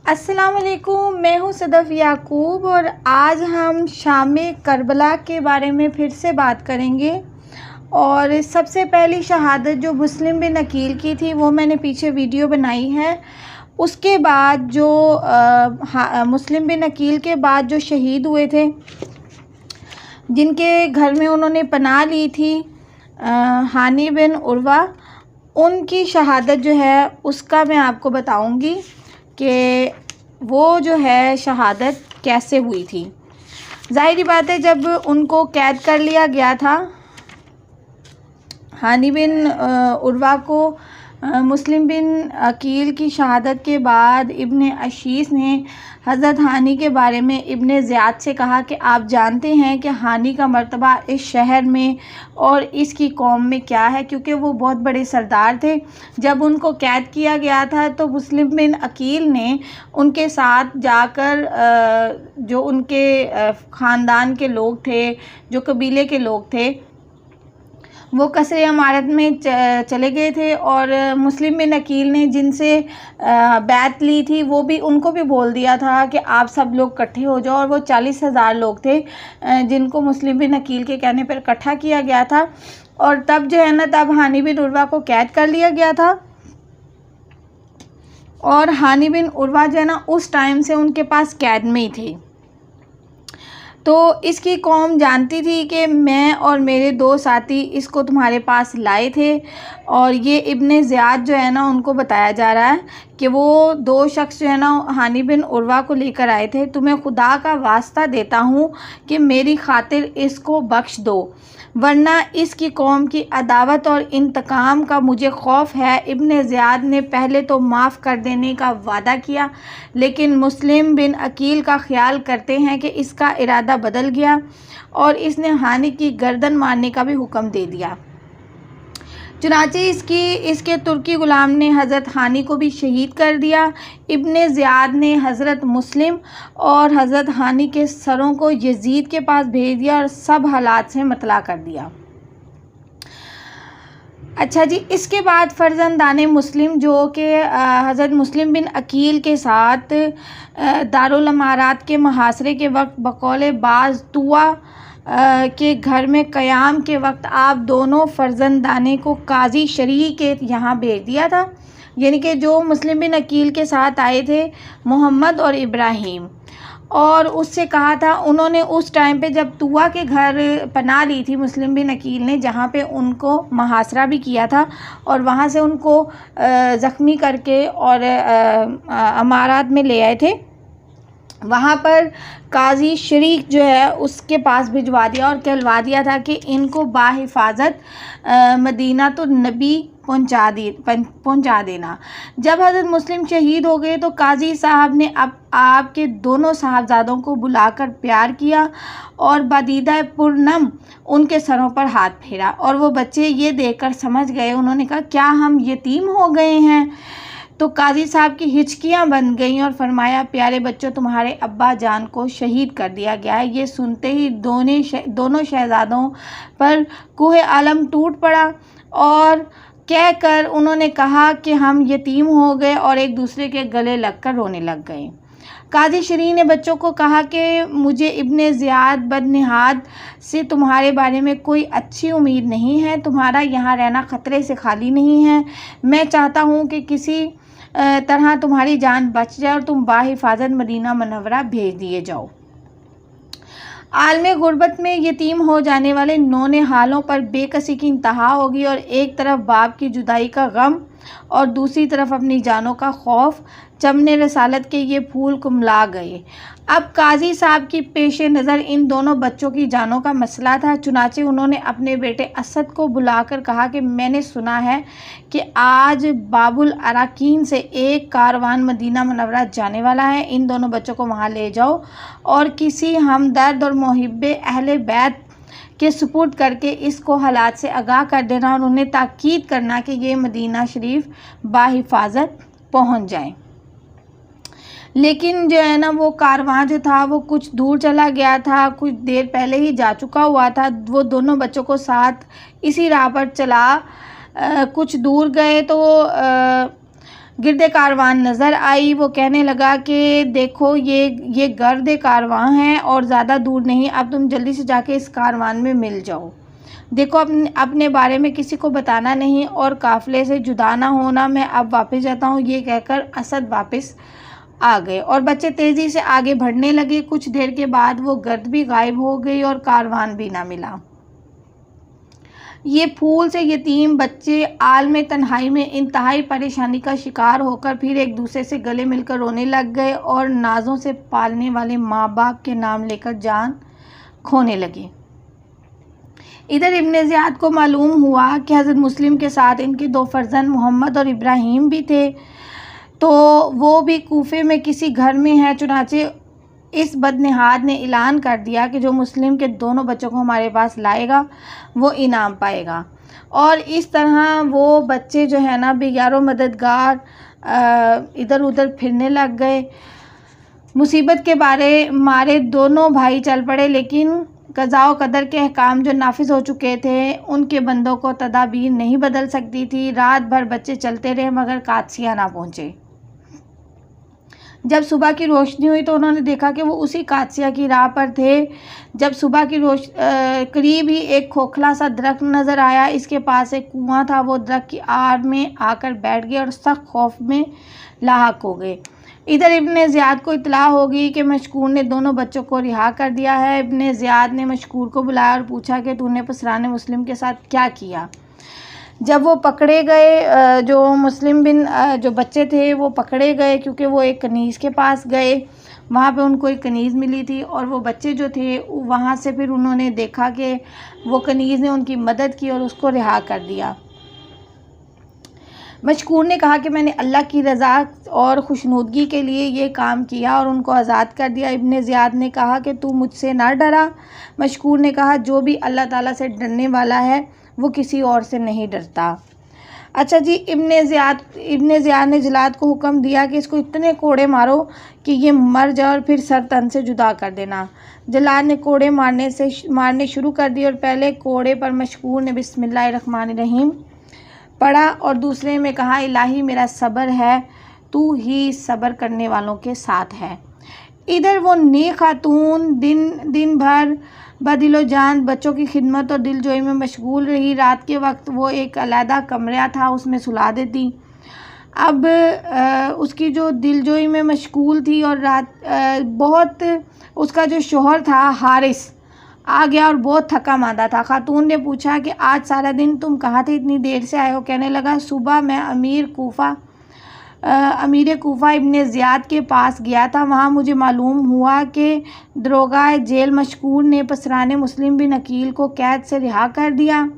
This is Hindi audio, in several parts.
अस्सलाम वालेकुम, मैं हूँ सदफ़ याकूब और आज हम शाम करबला के बारे में फिर से बात करेंगे। और सबसे पहली शहादत जो मुस्लिम बिन अकील की थी वो मैंने पीछे वीडियो बनाई है। उसके बाद जो मुस्लिम बिन अकील के बाद जो शहीद हुए थे, जिनके घर में उन्होंने पनाह ली थी, हानी बिन उर्वा, उनकी शहादत जो है उसका मैं आपको बताऊंगी कि वो जो है शहादत कैसे हुई थी। ज़ाहिर बात है, जब उनको कैद कर लिया गया था, हानी बिन उर्वा को, मुस्लिम बिन अकील की शहादत के बाद इब्ने अशीस ने हज़रत हानी के बारे में इब्ने ज़ियाद से कहा कि आप जानते हैं कि हानी का मर्तबा इस शहर में और इसकी कौम में क्या है, क्योंकि वो बहुत बड़े सरदार थे। जब उनको कैद किया गया था तो मुस्लिम बिन अकील ने उनके साथ जाकर जो उनके ख़ानदान के लोग थे, जो कबीले के लोग थे, वो कसरे इमारत में चले गए थे। और मुस्लिम बिन अकील ने जिनसे बैत ली थी वो भी, उनको भी बोल दिया था कि आप सब लोग इकट्ठे हो जाओ। और वो 40,000 लोग थे जिनको मुस्लिम बिन अकील के कहने पर इकट्ठा किया गया था। और तब जो है ना, तब हानी बिन उर्वा को कैद कर लिया गया था। और हानी बिन उर्वा जो है ना, उस टाइम से उनके पास कैद में ही थे। तो इसकी कौम जानती थी कि मैं और मेरे 2 साथी इसको तुम्हारे पास लाए थे। और ये इब्ने ज़ियाद जो है ना, उनको बताया जा रहा है कि वो 2 शख्स जो है ना हानी बिन उर्वा को लेकर आए थे। तुम्हें खुदा का वास्ता देता हूँ कि मेरी खातिर इसको बख्श दो, वरना इसकी कौम की अदावत और इंतकाम का मुझे खौफ है। इब्ने ज़ियाद ने पहले तो माफ़ कर देने का वादा किया, लेकिन मुस्लिम बिन अकील का ख्याल करते हैं कि इसका इरादा बदल गया और इसने हानी की गर्दन मारने का भी हुक्म दे दिया। चुनांचे इसके तुर्की ग़ुलाम ने हज़रत हानी को भी शहीद कर दिया। इब्ने ज़ियाद ने हज़रत मुस्लिम और हज़रत हानी के सरों को यजीद के पास भेज दिया और सब हालात से मतला कर दिया। अच्छा जी, इसके बाद फ़र्जंदाने मुस्लिम जो कि हज़रत मुस्लिम बिन अकील के साथ दारुल इमारात के मुहासरे के वक्त बकौल बाज़ तुआ के घर में क़याम के वक्त आप दोनों फ़र्जंदाने को काजी शरीह के यहाँ भेज दिया था। यानी कि जो मुस्लिम बिन अकील के साथ आए थे, मोहम्मद और इब्राहीम, और उससे कहा था, उन्होंने उस टाइम पे जब तुआ के घर पनाह ली थी मुस्लिम बिन अकील ने, जहाँ पे उनको मुहासरा भी किया था और वहाँ से उनको ज़ख्मी करके और अमारात में ले आए थे। वहाँ पर काजी शरीक जो है उसके पास भिजवा दिया और कहलवा दिया था कि इनको बाहिफाजत मदीना तो नबी पहुँचा देना। जब हज़रत मुस्लिम शहीद हो गए तो काजी साहब ने अब आपके दोनों साहबजादों को बुलाकर प्यार किया और बदीदा पुरनम उनके सरों पर हाथ फेरा। और वो बच्चे ये देखकर समझ गए, उन्होंने कहा क्या हम यतीम हो गए हैं? तो काजी साहब की हिचकियां बन गईं और फरमाया, प्यारे बच्चों, तुम्हारे अब्बा जान को शहीद कर दिया गया है। ये सुनते ही दोनों शहजादों पर कोहे आलम टूट पड़ा और कहकर उन्होंने कहा कि हम यतीम हो गए और एक दूसरे के गले लगकर रोने लग गए। काजी शरीह ने बच्चों को कहा कि मुझे इब्ने ज़ियाद बदनिहाद से तुम्हारे बारे में कोई अच्छी उम्मीद नहीं है। तुम्हारा यहाँ रहना ख़तरे से खाली नहीं है। मैं चाहता हूँ कि किसी तरह तुम्हारी जान बच जाए और तुम बाहिफाजत मदीना मुनव्वरा भेज दिए जाओ। आलमे गुर्बत में यतीम हो जाने वाले नौने हालों पर बेकसी की इंतहा होगी और एक तरफ बाप की जुदाई का गम और दूसरी तरफ अपनी जानों का खौफ। चमने रसालत के ये फूल कुमला गए। अब काजी साहब की पेश नज़र इन दोनों बच्चों की जानों का मसला था। चुनाचे उन्होंने अपने बेटे असद को बुलाकर कहा कि मैंने सुना है कि आज बाबुल अराकीन से एक कारवान मदीना मुनव्वरा जाने वाला है। इन दोनों बच्चों को वहाँ ले जाओ और किसी हमदर्द और मुहिब्बे अहले बैत के सुपुर्द करके इसको हालात से आगाह कर देना और उन्हें ताकीद करना कि ये मदीना शरीफ बाहिफाजत पहुँच जाएँ। लेकिन जो है ना, वो कारवां जो था वो कुछ दूर चला गया था, कुछ देर पहले ही जा चुका हुआ था। वो दोनों बच्चों को साथ इसी राह पर चला कुछ दूर गए तो गिरदे कारवान नज़र आई। वो कहने लगा कि देखो ये गर्द कारवां है और ज़्यादा दूर नहीं, अब तुम जल्दी से जाके इस कारवान में मिल जाओ। देखो अपने बारे में किसी को बताना नहीं और काफ़िले से जुदा ना होना, मैं अब वापस जाता हूँ। ये कहकर असद वापस आ गए और बच्चे तेज़ी से आगे बढ़ने लगे। कुछ देर के बाद वो गर्द भी गायब हो गई और कारवान भी ना मिला। ये फूल से यतीम बच्चे आलम तन्हाई में इंतहाई परेशानी का शिकार होकर फिर एक दूसरे से गले मिलकर रोने लग गए और नाज़ों से पालने वाले माँ बाप के नाम लेकर जान खोने लगे। इधर इब्ने ज़ियाद को मालूम हुआ कि हज़रत मुस्लिम के साथ इनके 2 फर्जंद मोहम्मद और इब्राहीम भी थे, तो वो भी कूफे में किसी घर में है। चुनाचे इस बदनिहाद ने ऐलान कर दिया कि जो मुस्लिम के दोनों बच्चों को हमारे पास लाएगा वो इनाम पाएगा। और इस तरह वो बच्चे जो है ना बेयारो मददगार इधर उधर फिरने लग गए। मुसीबत के मारे दोनों भाई चल पड़े, लेकिन क़ज़ा व क़दर के अहकाम जो नाफिज हो चुके थे उनके बंदों को तदाबीर नहीं बदल सकती थी। रात भर बच्चे चलते रहे मगर कादसिया ना पहुँचे। जब सुबह की रोशनी हुई तो उन्होंने देखा कि वो उसी कादसिया की राह पर थे। जब सुबह की करीब ही एक खोखला सा दरख्त नज़र आया। इसके पास एक कुआं था। वो दरख्त की आड़ में आकर बैठ गए और सख्त खौफ में लाहक हो गए। इधर इब्ने ज़ियाद को इत्तला हो गई कि मशकूर ने दोनों बच्चों को रिहा कर दिया है। इब्ने ज़ियाद ने मशकूर को बुलाया और पूछा कि तूने पसराने मुस्लिम के साथ क्या किया। जब वो पकड़े गए, जो मुस्लिम बिन जो बच्चे थे वो पकड़े गए क्योंकि वो एक कनीज़ के पास गए। वहाँ पे उनको एक कनीज़ मिली थी और वो बच्चे जो थे वहाँ से फिर उन्होंने देखा कि वो कनीज़ ने उनकी मदद की और उसको रिहा कर दिया। मशकूर ने कहा कि मैंने अल्लाह की रज़ा और खुशनुदगी के लिए ये काम किया और उनको आज़ाद कर दिया। इब्ने ज़ियाद ने कहा कि तू मुझसे ना डरा। मशकूर ने कहा जो भी अल्लाह ताला से डरने वाला है वो किसी और से नहीं डरता। अच्छा जी, इब्ने ज़ियाद ने जलाद को हुक्म दिया कि इसको इतने कोड़े मारो कि ये मर जाए और फिर सर तन से जुदा कर देना। जलाद ने कोड़े मारने शुरू कर दिए और पहले कोड़े पर मशकूर ने बिस्मिल्लाहिर्रहमानिर्रहीम पढ़ा और दूसरे में कहा इलाही मेरा सब्र है, तू ही सब्र करने वालों के साथ है। इधर वो नेक खातून दिन भर बदिलो जान बच्चों की खिदमत और दिलजोई में मशगूल रही। रात के वक्त वो एक अलहदा कमरा था उसमें सुला देती। अब उसकी जो दिलजोई में मशगूल थी और बहुत उसका जो शोहर था हारिस आ गया और बहुत थका मांदा था। खातून ने पूछा कि आज सारा दिन तुम कहाँ थे, इतनी देर से आए हो। कहने लगा सुबह मैं अमीर कूफा इब्ने ज़ियाद के पास गया था। वहाँ मुझे मालूम हुआ कि दरोगा जेल मशकूर ने पसराने मुस्लिम बिन अकील को कैद से रिहा कर दिया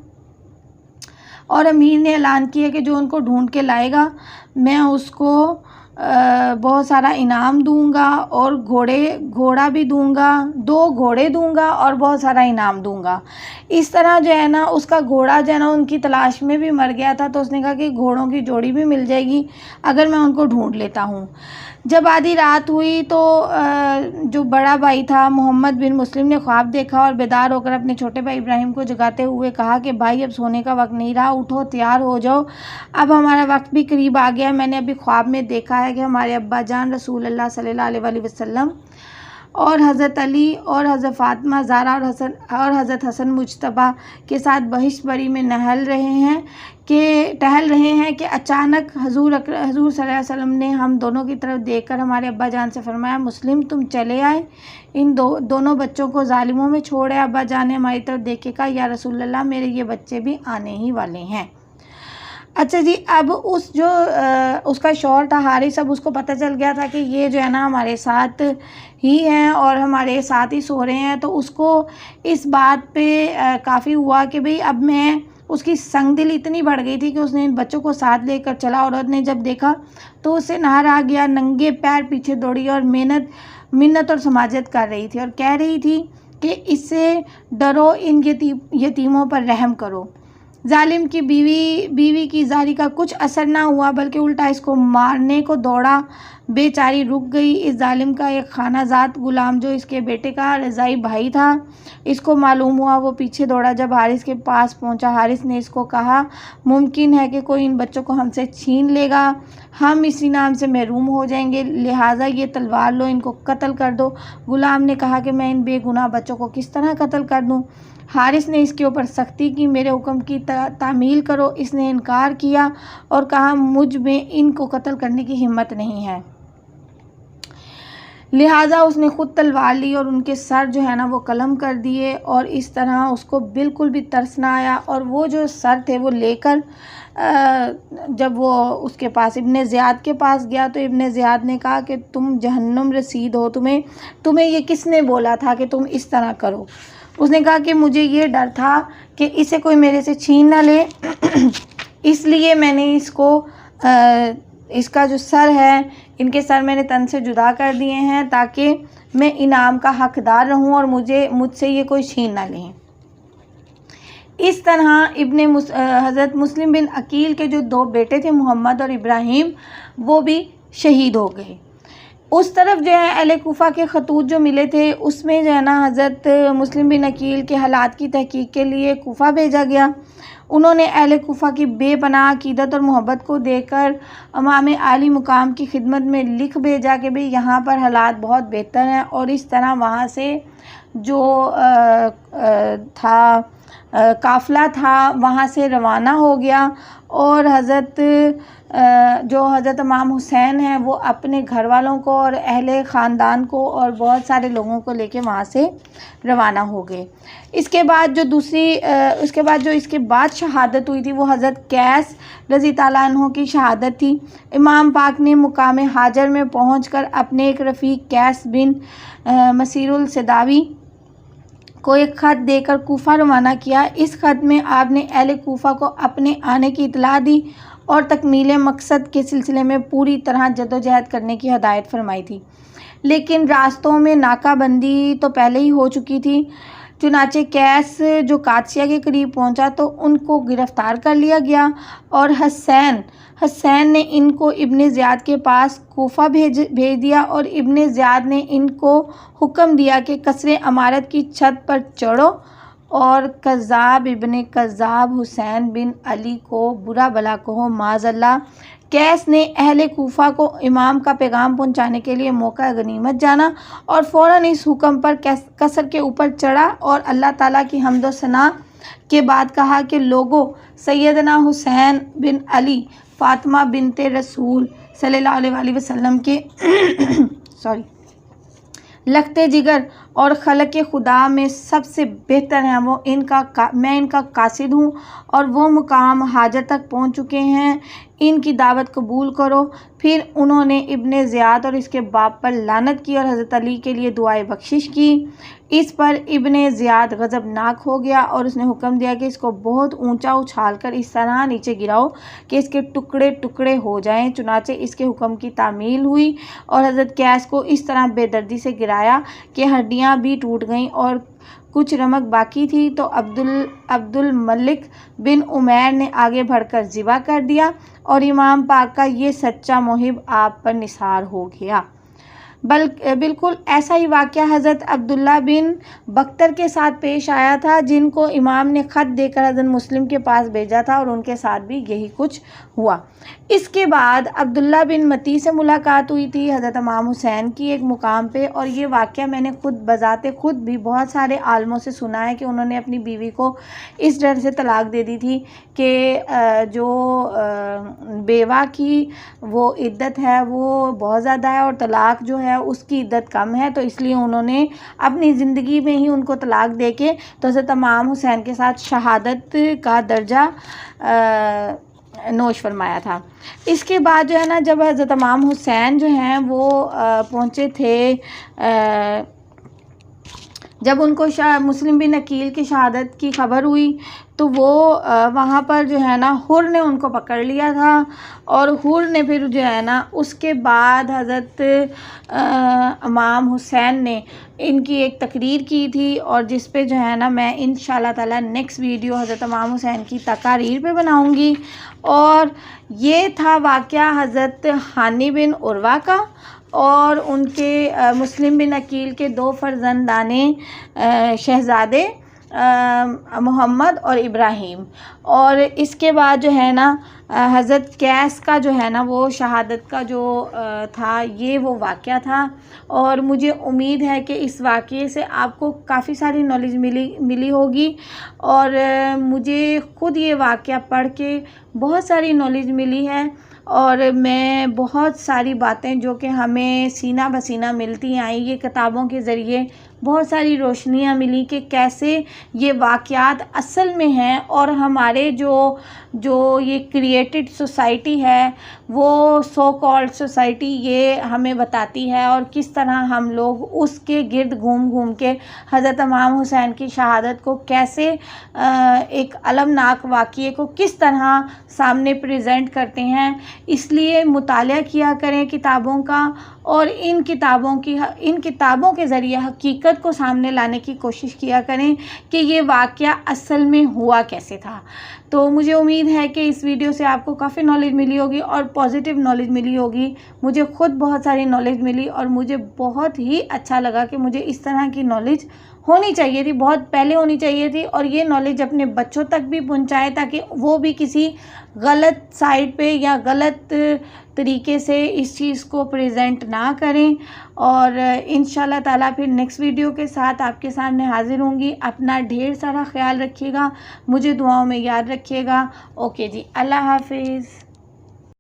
और अमीर ने ऐलान किया कि जो उनको ढूंढ के लाएगा मैं उसको बहुत सारा इनाम दूंगा और घोड़ा भी दूंगा, 2 घोड़े दूंगा और बहुत सारा इनाम दूंगा। इस तरह जो है ना उसका घोड़ा जो है ना उनकी तलाश में भी मर गया था, तो उसने कहा कि घोड़ों की जोड़ी भी मिल जाएगी अगर मैं उनको ढूंढ लेता हूँ। जब आधी रात हुई तो जो बड़ा भाई था मोहम्मद बिन मुस्लिम ने ख्वाब देखा और बेदार होकर अपने छोटे भाई इब्राहिम को जगाते हुए कहा कि भाई अब सोने का वक्त नहीं रहा, उठो तैयार हो जाओ, अब हमारा वक्त भी करीब आ गया है। मैंने अभी ख्वाब में देखा है कि हमारे अब्बा जान रसूल अल्लाह सल्लल्लाहु अलैहि वसल्लम और हज़रत अली और हज़रत फ़ातिमा ज़हरा और हज़रत हसन मुज्तबा के साथ बहिश्त बरी में टहल रहे हैं कि अचानक हजूर सल्लल्लाहु अलैहि वसल्लम ने हम दोनों की तरफ देखकर हमारे अब्बा जान से फरमाया मुस्लिम तुम चले आए, इन दोनों बच्चों को जालिमों में छोड़े। अब्बा जान ने हमारी तरफ देख के कहा या रसूल अल्लाह मेरे ये बच्चे भी आने ही वाले हैं। अच्छा जी, अब उसका शौहर था हारिस, अब उसको पता चल गया था कि ये जो है ना हमारे साथ ही हैं और हमारे साथ ही सो रहे हैं, तो उसको इस बात पे काफ़ी हुआ कि भाई अब मैं उसकी संगदिली इतनी बढ़ गई थी कि उसने इन बच्चों को साथ लेकर चला। औरत ने जब देखा तो उसे नहर आ गया, नंगे पैर पीछे दौड़ी और मिन्नत और समाजत कर रही थी और कह रही थी कि इससे डरो, इन यतीमों पर रहम करो। जालिम की बीवी की जारी का कुछ असर ना हुआ, बल्कि उल्टा इसको मारने को दौड़ा। बेचारी रुक गई। इस जालिम का एक खानाजात गुलाम, जो इसके बेटे का रज़ाई भाई था, इसको मालूम हुआ। वो पीछे दौड़ा। जब हारिस के पास पहुंचा, हारिस ने इसको कहा, मुमकिन है कि कोई इन बच्चों को हमसे छीन लेगा, हम इसी नाम से महरूम हो जाएंगे, लिहाजा ये तलवार लो, इनको कत्ल कर दो। गुलाम ने कहा कि मैं इन बेगुनाह बच्चों को किस तरह कत्ल कर दूं। हारिस ने इसके ऊपर सख्ती की, मेरे हुक्म की तामील करो। इसने इनकार किया और कहा, मुझ में इनको कत्ल करने की हिम्मत नहीं है। लिहाजा उसने ख़ुद तलवार ली और उनके सर जो है ना वो कलम कर दिए। और इस तरह उसको बिल्कुल भी तरस ना आया। और वो जो सर थे वो लेकर जब वो उसके पास इब्ने ज़ियाद के पास गया, तो इब्ने ज़ियाद ने कहा कि तुम जहन्नुम रसीद हो, तुम्हें ये किसने बोला था कि तुम इस तरह करो। उसने कहा कि मुझे ये डर था कि इसे कोई मेरे से छीन ना ले, इसलिए मैंने इसका जो सर है, इनके सर मैंने तन से जुदा कर दिए हैं, ताकि मैं इनाम का हकदार रहूं और मुझसे ये कोई छीन ना लें। इस तरह हज़रत मुस्लिम बिन अकील के जो दो बेटे थे, मोहम्मद और इब्राहिम, वो भी शहीद हो गए। उस तरफ जो है अहले कूफ़ा के खतूत जो मिले थे, उसमें जो है ना हज़रत मुस्लिम बिन अकील के हालात की तहकीक के लिए कूफ़ा भेजा गया। उन्होंने अहले कूफ़ा की बेपनाह अक़ीदत और मोहब्बत को देखकर इमाम आली मुकाम की खिदमत में लिख भेजा कि भाई यहाँ पर हालात बहुत बेहतर हैं। और इस तरह वहाँ से जो काफ़िला था वहाँ से रवाना हो गया। और जो हज़रत इमाम हुसैन हैं, वो अपने घर वालों को और अहले ख़ानदान को और बहुत सारे लोगों को लेके वहाँ से रवाना हो गए। इसके बाद जो इसके बाद शहादत हुई थी, वो हज़रत कैस रज़ी ताला अन्हो की शहादत थी। इमाम पाक ने मुकाम हाजर में पहुँचकर अपने एक रफ़ीक कैस बिन मसीरुल सदावी को एक ख़त देकर कूफ़ा रवाना किया। इस ख़त में आपने अहले कूफ़ा को अपने आने की इतला दी और तकमील मकसद के सिलसिले में पूरी तरह जद्दोजहद करने की हदायत फरमाई थी। लेकिन रास्तों में नाकाबंदी तो पहले ही हो चुकी थी। चुनाचे कैस जो कादसिया के करीब पहुंचा तो उनको गिरफ़्तार कर लिया गया और हसैन ने इनको इब्ने ज़ियाद के पास कूफ़ा भेज दिया। और इब्ने ज़ियाद ने इनको हुक्म दिया कि कसरे अमारत की छत पर चढ़ो और कज़्ज़ाब इब्ने कज़्ज़ाब हुसैन बिन अली को बुरा भला कहो माज़अल्लाह। कैस ने अहले कूफ़ा को इमाम का पैगाम पहुंचाने के लिए मौका गनीमत जाना और फ़ौरन इस हुक्म पर कसर के ऊपर चढ़ा और अल्लाह ताला की हम्द व सना के बाद कहा कि लोगों, सैयदना हुसैन बिन अली फ़ातिमा बिनते रसूल सल्लल्लाहु अलैहि वसल्लम के लखते जिगर और खलक खुदा में सबसे बेहतर हैं। मैं इनका कासिद हूँ और वो मुकाम हाजर तक पहुँच चुके हैं, इनकी दावत कबूल करो। फिर उन्होंने इब्ने ज़ियाद और इसके बाप पर लानत की और हज़रत अली के लिए दुआए बख्शिश की। इस पर इब्ने ज़ियाद गज़बनाक हो गया और उसने हुक्म दिया कि इसको बहुत ऊंचा उछालकर इस तरह नीचे गिराओ कि इसके टुकड़े टुकड़े हो जाएं। चुनाचे इसके हुक्म की तामील हुई और हज़रत कैस को इस तरह बेदर्दी से गिराया कि हड्डियां भी टूट गईं और कुछ रमक बाकी थी। तो अब्दुल मलिक बिन उमैर ने आगे बढ़कर ज़िबा कर दिया और इमाम पाक का ये सच्चा मुहिब आप पर निसार हो गया। बिल्कुल ऐसा ही वाक़या हज़रत अब्दुल्ला बिन बख्तर के साथ पेश आया था, जिनको इमाम ने ख़त देकर हज़रत मुस्लिम के पास भेजा था और उनके साथ भी यही कुछ हुआ। इसके बाद अब्दुल्ला बिन मती से मुलाकात हुई थी हज़रत इमाम हुसैन की एक मुकाम पे। और ये वाक़या मैंने खुद भी बहुत सारे आलमों से सुना है कि उन्होंने अपनी बीवी को इस डर से तलाक दे दी थी कि जो बेवा की वो इद्दत है वो बहुत ज़्यादा है और तलाक जो है उसकी इद्दत कम है, तो इसलिए उन्होंने अपनी ज़िंदगी में ही उनको तलाक दे के तो हज़रत इमाम हुसैन के साथ शहादत का दर्जा नोश फरमाया था। इसके बाद जो है ना, जब हज़रत इमाम हुसैन जो हैं वो पहुँचे थे जब उनको मुस्लिम बिन अकील की शहादत की ख़बर हुई तो वो वहाँ पर जो है ना हुर ने उनको पकड़ लिया था, और हुर ने फिर जो है ना उसके बाद हज़रत इमाम हुसैन ने इनकी एक तकरीर की थी, और जिस पे जो है ना मैं इंशाल्लाह ताला नेक्स्ट वीडियो हज़रत इमाम हुसैन की तकारीर पे बनाऊंगी। और ये था वाक़या हज़रत हानी बिन उर्वा का और उनके मुस्लिम बिन अकील के 2 फ़र्जंदाने शहज़ादे मोहम्मद और इब्राहीम। और इसके बाद जो है ना हज़रत कैस का जो है ना वो शहादत का जो था, ये वो वाक़या था। और मुझे उम्मीद है कि इस वाक़ये से आपको काफ़ी सारी नॉलेज मिली होगी, और मुझे ख़ुद ये वाक़या पढ़ के बहुत सारी नॉलेज मिली है, और मैं बहुत सारी बातें जो कि हमें सीना बसीना मिलती आई, ये किताबों के ज़रिए बहुत सारी रोशनियाँ मिली कि कैसे ये वाक़यात असल में हैं, और हमारे जो ये क्रिएटेड सोसाइटी है, वो सो कॉल्ड सोसाइटी, ये हमें बताती है, और किस तरह हम लोग उसके गिर्द घूम घूम के हज़रत इमाम हुसैन की शहादत को कैसे एक अलमनाक वाक़ये को किस तरह सामने प्रेजेंट करते हैं। इसलिए मुताला किया करें किताबों का, और इन किताबों के ज़रिए हकीकत को सामने लाने की कोशिश किया करें कि ये वाक़या असल में हुआ कैसे था। तो मुझे उम्मीद है कि इस वीडियो से आपको काफ़ी नॉलेज मिली होगी और पॉजिटिव नॉलेज मिली होगी। मुझे ख़ुद बहुत सारी नॉलेज मिली, और मुझे बहुत ही अच्छा लगा कि मुझे इस तरह की नॉलेज होनी चाहिए थी, बहुत पहले होनी चाहिए थी, और ये नॉलेज अपने बच्चों तक भी पहुंचाएं ताकि वो भी किसी गलत साइड पे या गलत तरीके से इस चीज़ को प्रेजेंट ना करें। और इंशाल्लाह ताला फिर नेक्स्ट वीडियो के साथ आपके सामने हाज़िर होंगी। अपना ढेर सारा ख्याल रखिएगा, मुझे दुआओं में याद रखिएगा। ओके जी, अल्लाह हाफिज़।